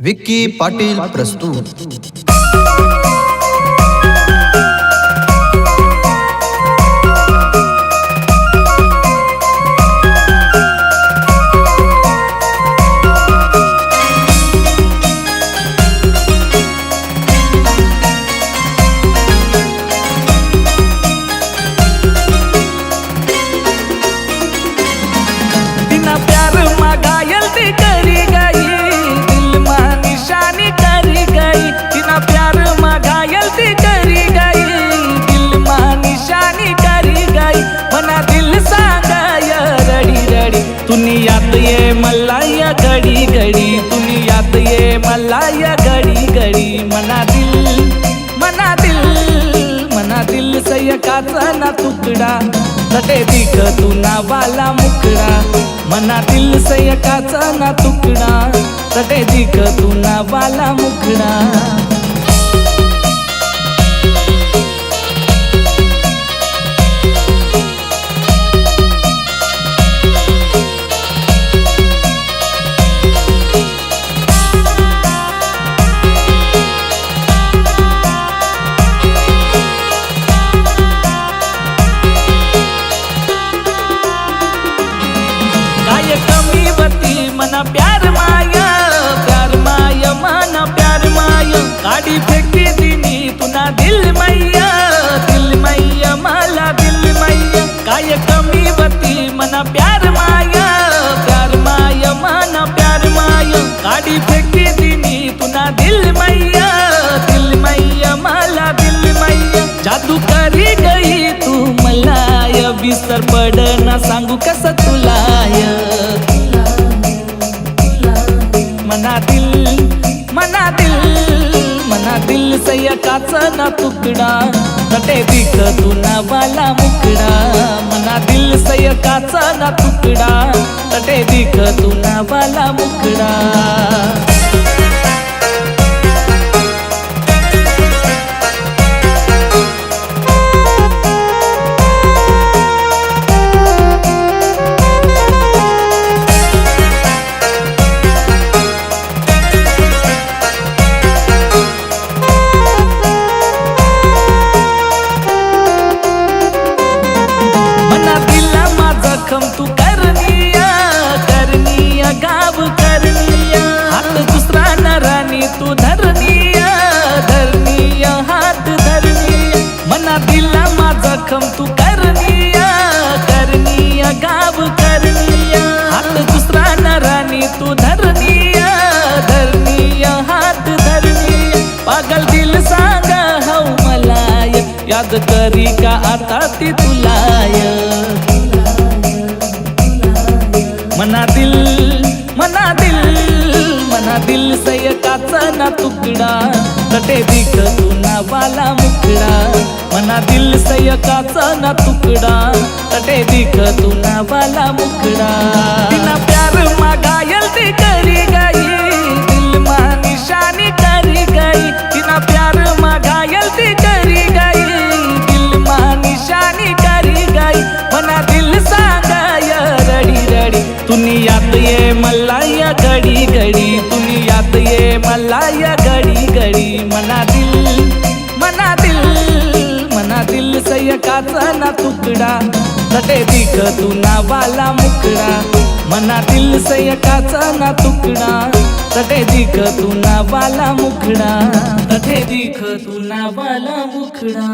विक्की पाटील प्रस्तुत। दुनियात ये मला या घडी घडी, दुनियात ये मला या घडी घडी। मना दिल सयकाचा ना तुकडा, तटे दिख तू नावाला मुकडा। मना दिल सयकाचा ना तुकडा, तटे दिख तू नावाला मुकडा। मना प्यार माया मना प्यार माया, गाडी फेकी दिनी तुना दिल मैया मला दिल मैया। काय कमी बती मना प्यार माया मना प्यार माया, गाडी फेकी दिनी तुना दिल मैया मला दिल मैया। जादू करी गई तू मला, विसर पड ना सांगू कसं तुला। मना दिल सयकाचा ना तुकडा, तटे दिख तू नावाला मुकडा। मना दिल सयकाचा ना तुकडा, तटे दिख तू नावाला मुकडा। तू करनिया गाव करनिया, हात दुसरा नरानी तू धरनिया हात धरनिया। मना दिला माझा खम तू करनिया गाव करनिया, हात दुसरा नरानी तू धरनिया हात धरनिया। पागल दिल सांगा हौ मला, याद करी का आता ती तुलाय। मना दिल सयकाचा ना तुकडा, तटे दिख तू नावाला मुकडा। मना दिल सयकाचा ना तुकडा, तटे दिख तू नावाला मुकडा। बिना प्यार मा घायल ती करी गई, दिल मा निशानी करी गई। बिना प्यार मा घायल ती करी गई, दिल मा निशानी करी गई। मना दिल सांगाय रडी रडी, दुनियात ये मला या घडी घडी, दुनियात ये मला या घडी घडी। मना दिल सयकाचा ना तुकडा, तटे दिख तू नावाला मुकडा। मना दिल सयकाचा ना तुकडा, तटे दिख तू नावाला मुकडा, तटे दिख तू नावाला मुकडा।